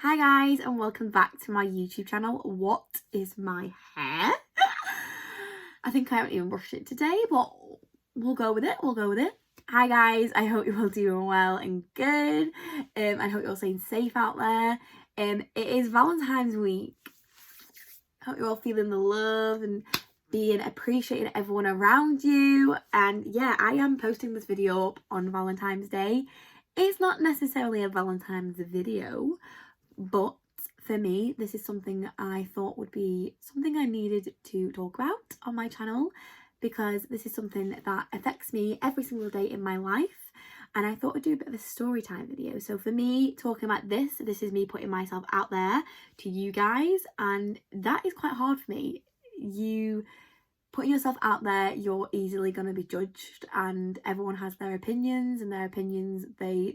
Hi guys, and welcome back to my YouTube channel. What is my hair? I think I haven't even brushed it today, but we'll go with it. Hi guys, I hope you're all doing well and good. I hope you're all staying safe out there. It is Valentine's week. I hope you're all feeling the love and appreciating everyone around you. And yeah, I am posting this video up on Valentine's Day. It's not necessarily a Valentine's video, but for me, this is something I thought would be something I needed to talk about on my channel, because this is something that affects me every single day in my life, and I thought I'd do a bit of a story time video. So for me, talking about this is me putting myself out there to you guys, and that is quite hard for me. You putting yourself out there, you're easily going to be judged, and everyone has their opinions, and the opinions they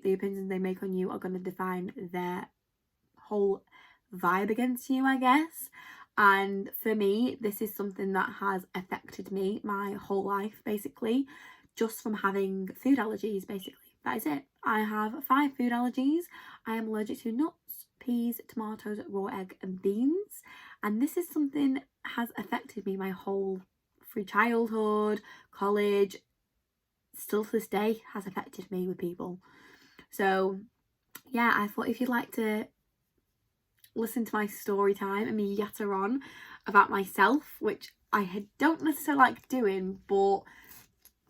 make on you are going to define their whole vibe against you, I guess. And for me, this is something that has affected me my whole life, basically, just from having food allergies. Basically, that is it. I have 5 food allergies. I am allergic to nuts, peas, tomatoes, raw egg and beans, and this is something that has affected me my whole through childhood, college, still to this day has affected me with people. So yeah, I thought if you'd like to listen to my story time and me yatter on about myself, which I don't necessarily like doing, but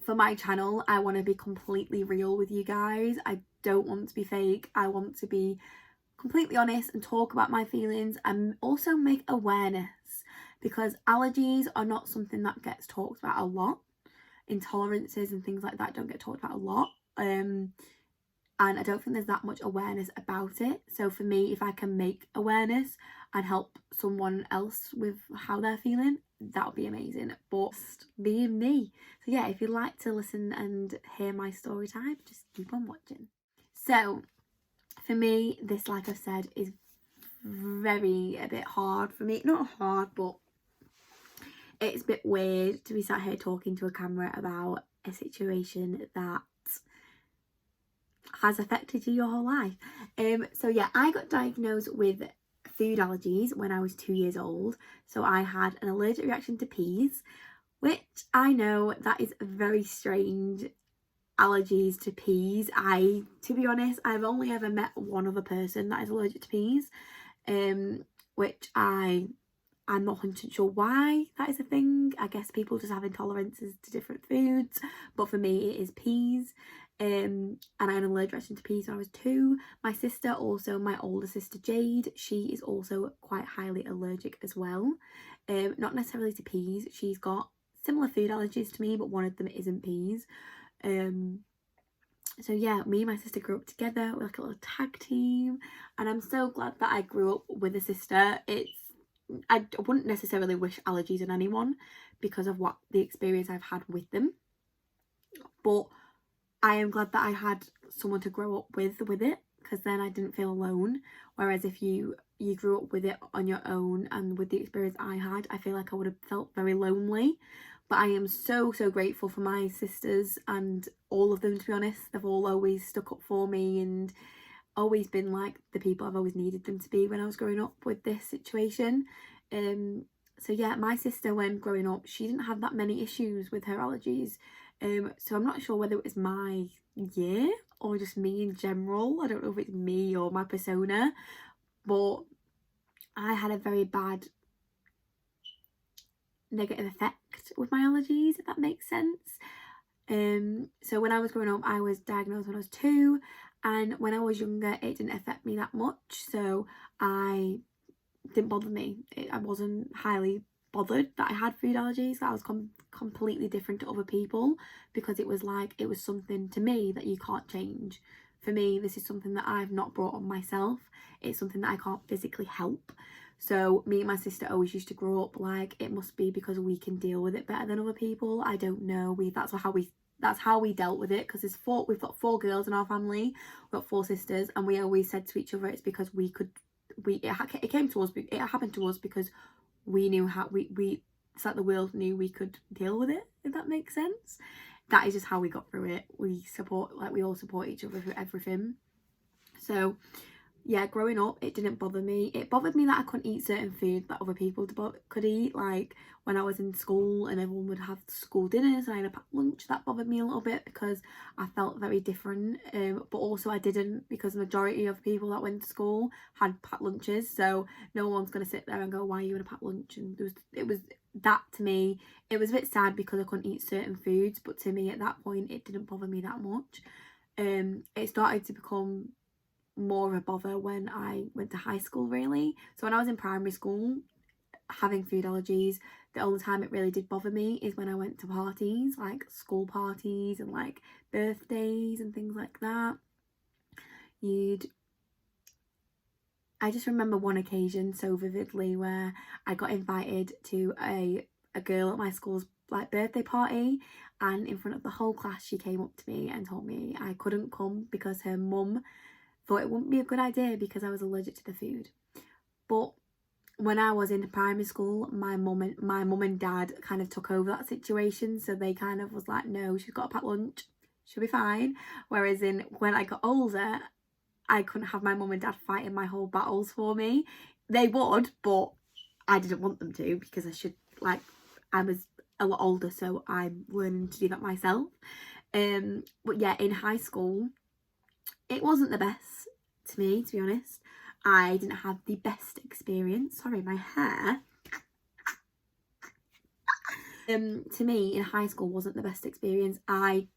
for my channel I want to be completely real with you guys. I don't want to be fake. I want to be completely honest and talk about my feelings and also make awareness, because allergies are not something that gets talked about a lot. Intolerances and things like that don't get talked about a lot, and I don't think there's that much awareness about it. So for me, if I can make awareness and help someone else with how they're feeling, that would be amazing. But just being me. So yeah, if you'd like to listen and hear my story time, just keep on watching. So for me, this, like I've said, is a bit hard for me. Not hard, but it's a bit weird to be sat here talking to a camera about a situation that has affected you your whole life. So yeah, I got diagnosed with food allergies when I was 2 years old. So I had an allergic reaction to peas, which I know that is very strange. Allergies to peas. To be honest, I've only ever met one other person that is allergic to peas, which I'm not 100% sure why that is a thing. I guess people just have intolerances to different foods, but for me it is peas. And I had an allergic reaction to peas when I was 2. My sister also, my older sister Jade, she is also quite highly allergic as well. Not necessarily to peas. She's got similar food allergies to me, but one of them isn't peas. So yeah, me and my sister grew up together. We're like a little tag team, and I'm so glad that I grew up with a sister. I wouldn't necessarily wish allergies on anyone because of what the experience I've had with them, but I am glad that I had someone to grow up with it, because then I didn't feel alone. Whereas if you grew up with it on your own and with the experience I had, I feel like I would have felt very lonely. But I am so grateful for my sisters and all of them, to be honest. They've all always stuck up for me and always been like the people I've always needed them to be when I was growing up with this situation. So yeah, my sister, when growing up, she didn't have that many issues with her allergies. So I'm not sure whether it was my year or just me in general. I don't know if it's me or my persona, but I had a very bad negative effect with my allergies, if that makes sense. So when I was growing up, I was diagnosed when I was 2, and when I was younger it didn't affect me that much, so it didn't bother me. I wasn't highly bothered that I had food allergies. That was completely different to other people, because it was something to me that you can't change. For me, this is something that I've not brought on myself. It's something that I can't physically help. So me and my sister always used to grow up like, it must be because we can deal with it better than other people. I don't know. That's how we dealt with it, because we've got 4 girls in our family. We've got 4 sisters, and we always said to each other it's because it happened to us because we knew how it's like the world knew we could deal with it, if that makes sense. That is just how we got through it. We all support each other through everything. So yeah, growing up, it didn't bother me. It bothered me that I couldn't eat certain food that other people could eat. Like when I was in school and everyone would have school dinners and I had a packed lunch, that bothered me a little bit because I felt very different. But also I didn't, because the majority of people that went to school had packed lunches. So no one's going to sit there and go, why are you in a packed lunch? And it was that, to me, it was a bit sad because I couldn't eat certain foods. But to me at that point, it didn't bother me that much. It started to become more of a bother when I went to high school, really. So when I was in primary school, having food allergies, the only time it really did bother me is when I went to parties, like school parties and like birthdays and things like that. I just remember one occasion so vividly where I got invited to a girl at my school's like birthday party, and in front of the whole class she came up to me and told me I couldn't come because her mum thought it wouldn't be a good idea because I was allergic to the food. But when I was in primary school, my mum and dad kind of took over that situation, so they kind of was like, no, she's got a packed lunch, she'll be fine. Whereas when I got older, I couldn't have my mum and dad fighting my whole battles for me. They would, but I didn't want them to, because I was a lot older, so I'm learning to do that myself. But yeah, in high school, it wasn't the best to me, to be honest. I didn't have the best experience. Sorry, my hair. To me, in high school wasn't the best experience. I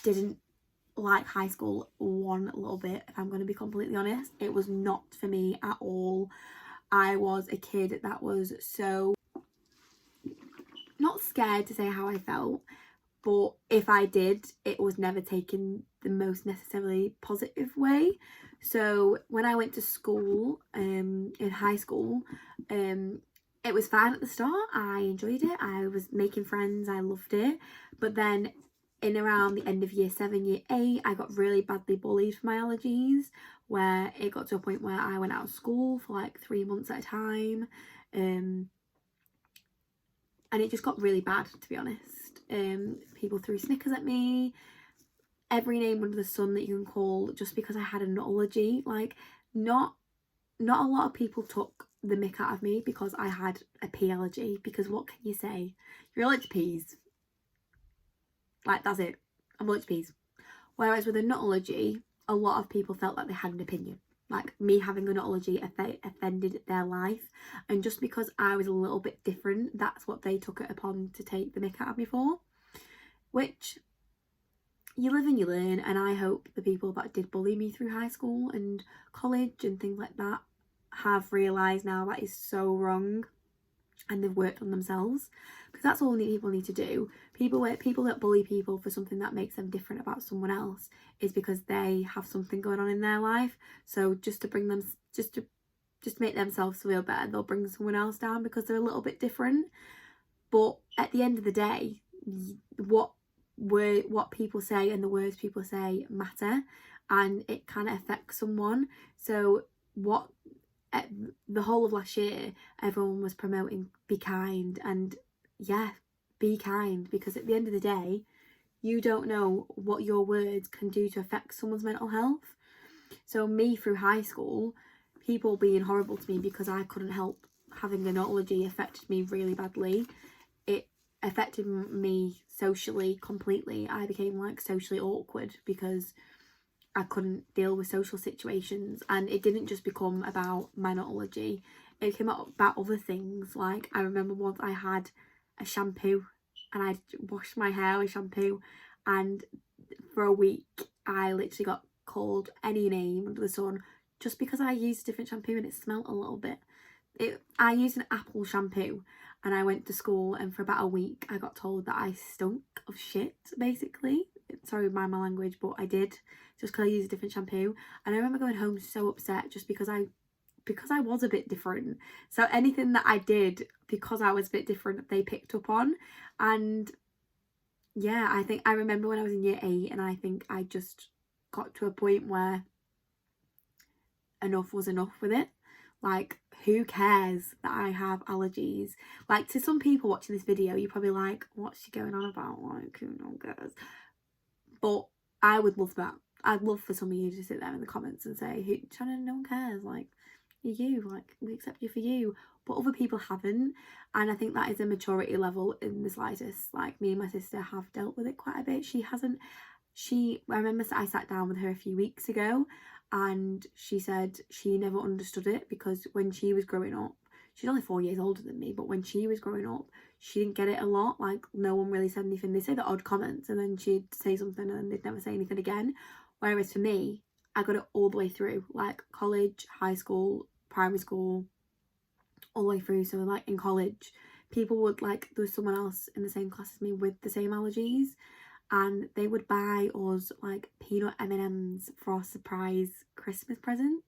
didn't like high school one little bit, if I'm going to be completely honest. It was not for me at all. I was a kid that was so not scared to say how I felt, but if I did, it was never taken the most necessarily positive way. So when I went to school, in high school, it was fine at the start. I enjoyed it. I was making friends. I loved it. But then in around the end of year 7, year 8, I got really badly bullied for my allergies, where it got to a point where I went out of school for like 3 months at a time. And it just got really bad, to be honest. People threw Snickers at me, every name under the sun that you can call, just because I had a nut allergy. Like, not a lot of people took the mick out of me because I had a pea allergy, because what can you say? You're allergic to peas. Like, that's it. I'm allergic to peas. Whereas with a nut allergy, a lot of people felt like they had an opinion. Like, me having a nut allergy offended their life. And just because I was a little bit different, that's what they took it upon to take the mick out of me for. Which, you live and you learn. And I hope the people that did bully me through high school and college and things like that have realised now that is so wrong, and they've worked on themselves, because that's all people need to do. People that bully people for something that makes them different about someone else is because they have something going on in their life. So just to make themselves feel better, they'll bring someone else down because they're a little bit different. But at the end of the day, what people say and the words people say matter, and it kind of affects someone. So the whole of last year, everyone was promoting be kind, and yeah, be kind, because at the end of the day, you don't know what your words can do to affect someone's mental health. So me, through high school, people being horrible to me because I couldn't help having an allergy affected me really badly. It affected me socially completely. I became like socially awkward because I couldn't deal with social situations, and it didn't just become about my nut allergy. It came up about other things. Like, I remember once I had a shampoo and I washed my hair with shampoo, and for a week I literally got called any name under the sun just because I used a different shampoo and it smelled a little bit. I used an apple shampoo, and I went to school, and for about a week I got told that I stunk of shit, basically. Sorry my language, but I did, just because I used a different shampoo. And I remember going home so upset just because I was a bit different. So anything that I did because I was a bit different, they picked up on. And yeah, I remember when I was in year 8, and I think I just got to a point where enough was enough with it. Like, who cares that I have allergies? Like, to some people watching this video, you're probably like, what's she going on about? Like, who cares? But I would love that. I'd love for some of you to sit there in the comments and say, Shannon, no one cares, like, you're you, like, we accept you for you. But other people haven't, and I think that is a maturity level in the slightest. Like, me and my sister have dealt with it quite a bit. She hasn't. I remember I sat down with her a few weeks ago, and she said she never understood it, because when she was growing up, she's only 4 years older than me, but when she was growing up, she didn't get it a lot. Like, no one really said anything. They say the odd comments, and then she'd say something and then they'd never say anything again. Whereas for me, I got it all the way through, like college, high school, primary school, all the way through. So like in college, people would, like, there was someone else in the same class as me with the same allergies, and they would buy us like peanut M&Ms for our surprise Christmas presents.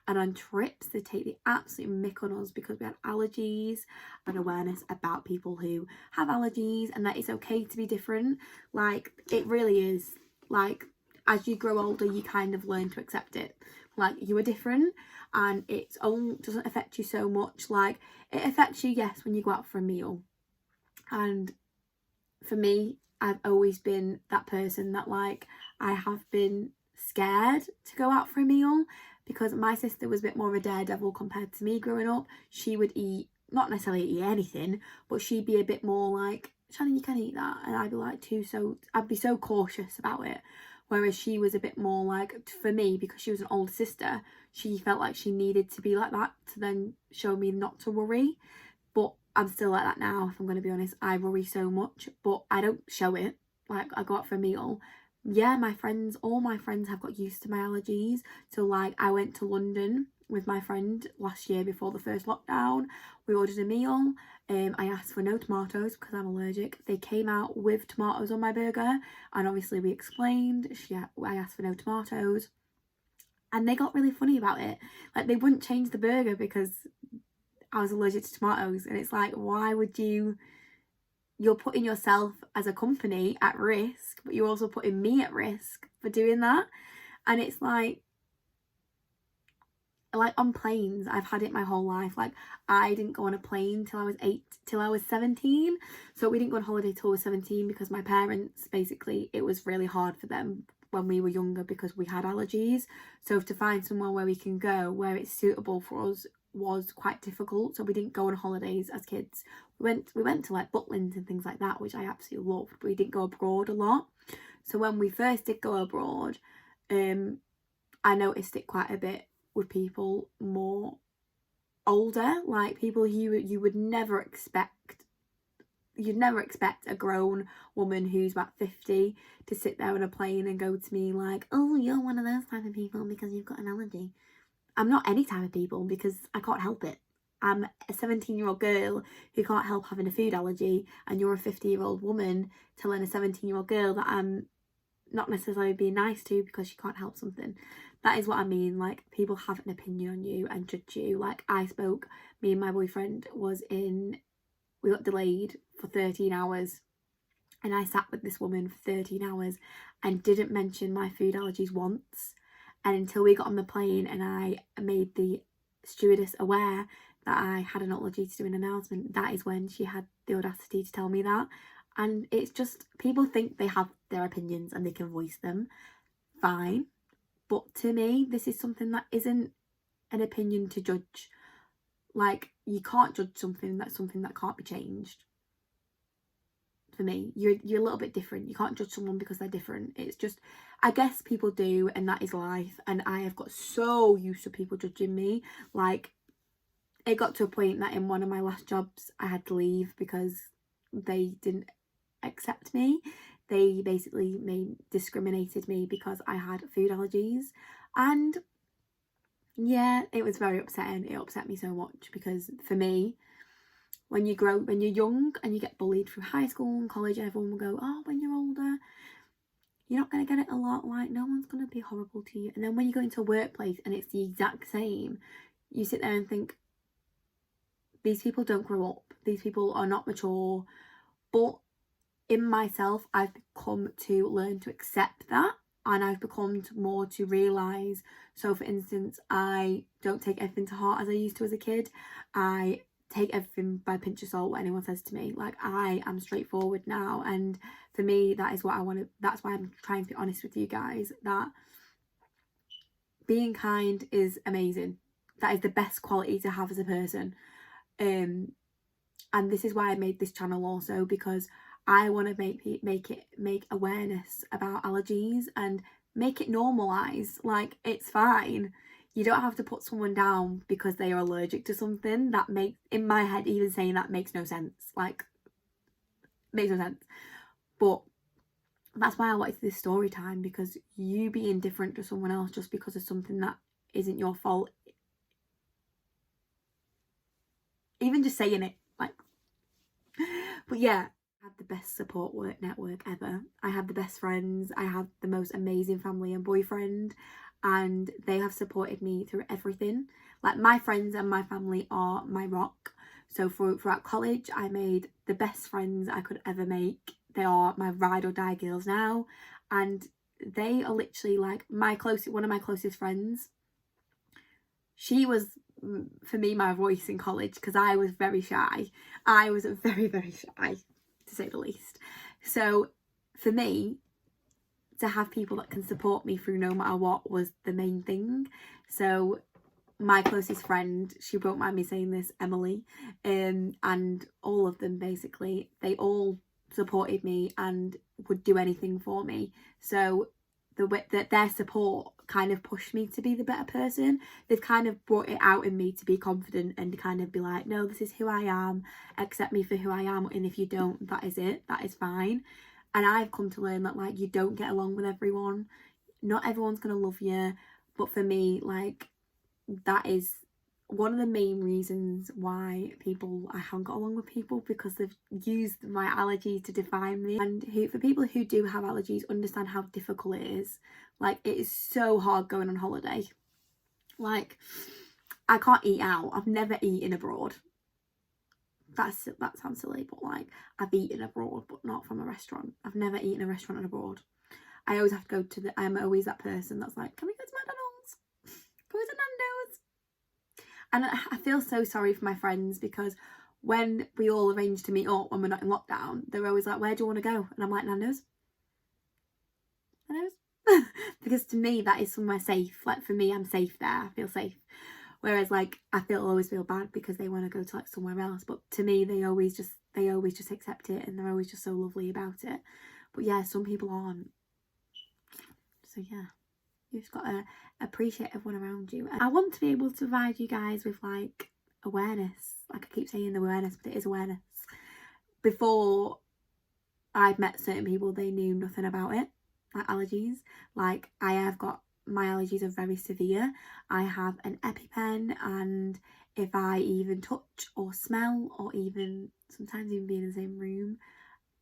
And on trips, they take the absolute mick on us because we had allergies and awareness about people who have allergies, and that it's okay to be different. Like, it really is. Like, as you grow older, you kind of learn to accept it. Like, you are different, and it doesn't affect you so much. Like, it affects you, yes, when you go out for a meal. And for me, I've always been that person that, like, I have been scared to go out for a meal, because my sister was a bit more of a daredevil compared to me growing up. She would not necessarily eat anything, but she'd be a bit more like, Shannon, you can eat that. And I'd be like, I'd be so cautious about it. Whereas she was a bit more like, for me, because she was an older sister, she felt like she needed to be like that to then show me not to worry. But I'm still like that now, if I'm going to be honest. I worry so much, but I don't show it. Like, I go out for a meal. Yeah, all my friends have got used to my allergies. So, like, I went to London with my friend last year before the first lockdown. We ordered a meal. I asked for no tomatoes because I'm allergic. They came out with tomatoes on my burger, and obviously we explained. I asked for no tomatoes, and they got really funny about it. Like, they wouldn't change the burger because I was allergic to tomatoes, and it's like, why would you? You're putting yourself as a company at risk, but you're also putting me at risk for doing that. And it's like on planes, I've had it my whole life. Like, I didn't go on a plane till I was 17. So we didn't go on holiday till I was 17 because my parents, basically, it was really hard for them when we were younger because we had allergies. So to find somewhere where we can go where it's suitable for us was quite difficult. So we didn't go on holidays as kids. We went to like Butlins and things like that, which I absolutely loved, but we didn't go abroad a lot. So when we first did go abroad, I noticed it quite a bit with people more older, like people who you would never expect. You'd never expect a grown woman who's about 50 to sit there on a plane and go to me like, oh, you're one of those type of people because you've got an allergy. I'm not any type of people because I can't help it. I'm a 17-year-old girl who can't help having a food allergy, and you're a 50-year-old woman telling a 17-year-old girl that I'm not necessarily being nice to because she can't help something. That is what I mean. Like, people have an opinion on you and judge you. Like, me and my boyfriend we got delayed for 13 hours, and I sat with this woman for 13 hours and didn't mention my food allergies once. And until we got on the plane and I made the stewardess aware that I had an allergy to do an announcement, that is when she had the audacity to tell me that. And it's just, people think they have their opinions and they can voice them. Fine. But to me, this is something that isn't an opinion to judge. Like, you can't judge something that can't be changed. For me, you're a little bit different. You can't judge someone because they're different. It's just, I guess people do, and that is life. And I have got so used to people judging me. Like, it got to a point that in one of my last jobs, I had to leave because they didn't accept me. They basically discriminated me because I had food allergies. And yeah, it was very upsetting. It upset me so much because for me, when you're young and you get bullied through high school and college, everyone will go, oh, when you're older, you're not going to get it a lot. Like, no one's going to be horrible to you. And then when you go into a workplace and it's the exact same, you sit there and think, these people don't grow up. These people are not mature. But in myself, I've come to learn to accept that. And I've become more to realise. So, for instance, I don't take everything to heart as I used to as a kid. I take everything by a pinch of salt what anyone says to me. Like, I am straightforward now, and for me, that is what I want to, that's why I'm trying to be honest with you guys, that being kind is amazing. That is the best quality to have as a person. And this is why I made this channel also, because I want to make awareness about allergies and make it normalize. Like, it's fine. You don't have to put someone down because they are allergic to something. That makes, in my head, even saying that makes no sense. Like, makes no sense. But that's why I wanted this story time, because you being different to someone else just because of something that isn't your fault, even just saying it, like, but yeah, I have the best support network ever. I have the best friends. I have the most amazing family and boyfriend, and they have supported me through everything. Like, my friends and my family are my rock. So throughout college, I made the best friends I could ever make. They are my ride or die girls now, and they are literally like one of my closest friends. She was, for me, my voice in college, because I was very shy. I was very, very shy, to say the least. So for me, to have people that can support me through no matter what was the main thing. So my closest friend, she won't mind me saying this, Emily, and all of them, basically, they all supported me and would do anything for me. So the way that their support kind of pushed me to be the better person. They've kind of brought it out in me to be confident and kind of be like, no, this is who I am, accept me for who I am, and if you don't, that is it, that is fine. And I've come to learn that, like, you don't get along with everyone, not everyone's gonna love you, but for me, like, that is one of the main reasons why I haven't got along with people, because they've used my allergies to define me. And for people who do have allergies, understand how difficult it is. Like, it is so hard going on holiday. Like, I can't eat out. I've never eaten abroad. That sounds silly, but like, I've eaten abroad, but not from a restaurant. I've never eaten a restaurant abroad. I always have to go to I'm always that person that's like, can we go to McDonald's? Go to Nando's? And I feel so sorry for my friends, because when we all arrange to meet up when we're not in lockdown, they're always like, where do you want to go? And I'm like, Nando's. Because to me, that is somewhere safe. Like, for me, I'm safe there. I feel safe. Whereas, like, I always feel bad because they want to go to, like, somewhere else. But to me, they always just accept it, and they're always just so lovely about it. But yeah, some people aren't. So yeah, you just got to appreciate everyone around you. And I want to be able to provide you guys with, like, awareness. Like, I keep saying awareness, but it is awareness. Before I'd met certain people, they knew nothing about it, like allergies. Like, my allergies are very severe. I have an EpiPen, and if I even touch or smell, or even sometimes even be in the same room,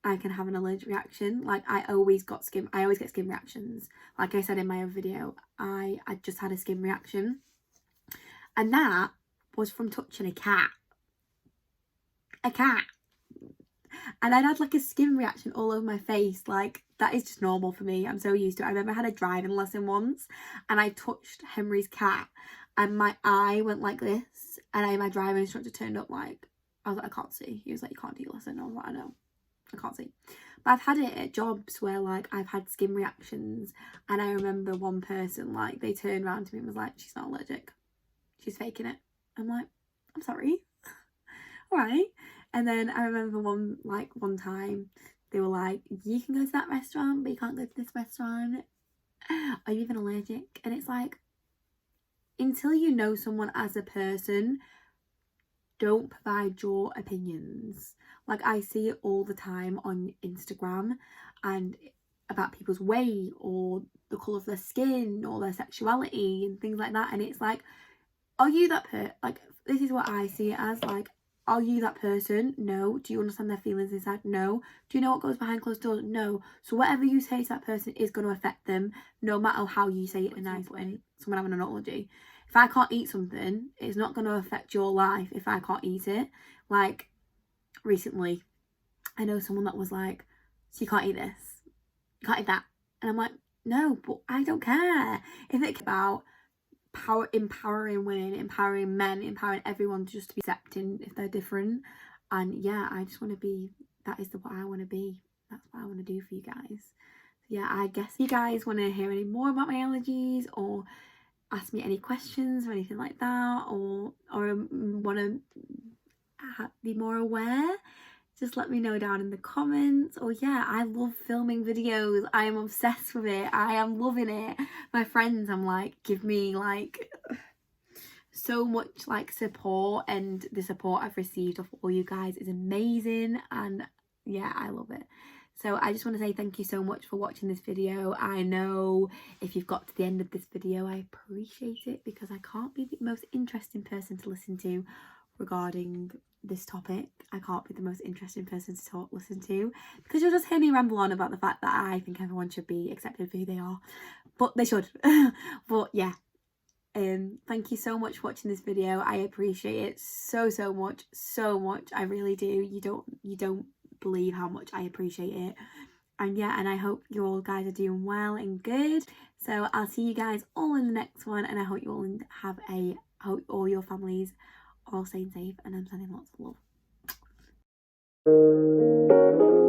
I can have an allergic reaction. Like, I always get skin reactions. Like I said in my other video, I just had a skin reaction, and that was from touching a cat. And I'd had, like, a skin reaction all over my face. Like, that is just normal for me. I'm so used to it. I remember I had a driving lesson once, and I touched Henry's cat, and my eye went like this, and my driving instructor turned up, like, I was like, I can't see. He was like, you can't do your lesson. I was like, I know, I can't see. But I've had it at jobs where, like, I've had skin reactions, and I remember one person, like, they turned around to me and was like, she's not allergic, she's faking it. I'm like, I'm sorry. All right. And then I remember one time they were like, you can go to that restaurant, but you can't go to this restaurant. Are you even allergic? And it's like, until you know someone as a person, don't provide your opinions. Like, I see it all the time on Instagram, and about people's weight or the colour of their skin or their sexuality and things like that. And it's like, are you that like, this is what I see it as, like, are you that person? No. Do you understand their feelings inside? No. Do you know what goes behind closed doors? No. So whatever you say to that person is going to affect them, no matter how you say it in a nice way. Someone having an allergy. If I can't eat something, it's not going to affect your life if I can't eat it. Like, recently, I know someone that was like, so you can't eat this, you can't eat that. And I'm like, no, but I don't care. If it's about empowering women, empowering men, empowering everyone just to be accepting if they're different. And yeah, I just want to be, that is what I want to be. That's what I want to do for you guys. So yeah, I guess you guys want to hear any more about my allergies, or ask me any questions or anything like that, or want to be more aware, just let me know down in the comments. Or yeah, I love filming videos. I am obsessed with it. I am loving it. My friends, I'm like, give me like so much like support, and the support I've received of all you guys is amazing, and yeah, I love it. So I just want to say thank you so much for watching this video. I know if you've got to the end of this video, I appreciate it, because I can't be the most interesting person to listen to regarding this topic. I can't be the most interesting person to listen to, because you'll just hear me ramble on about the fact that I think everyone should be accepted for who they are, but they should. But yeah, thank you so much for watching this video. I appreciate it so much. I really do. You don't believe how much I appreciate it. And yeah, and I hope you all guys are doing well and good. So I'll see you guys all in the next one, and I hope you all hope all your families are all staying safe, and I'm sending lots of love.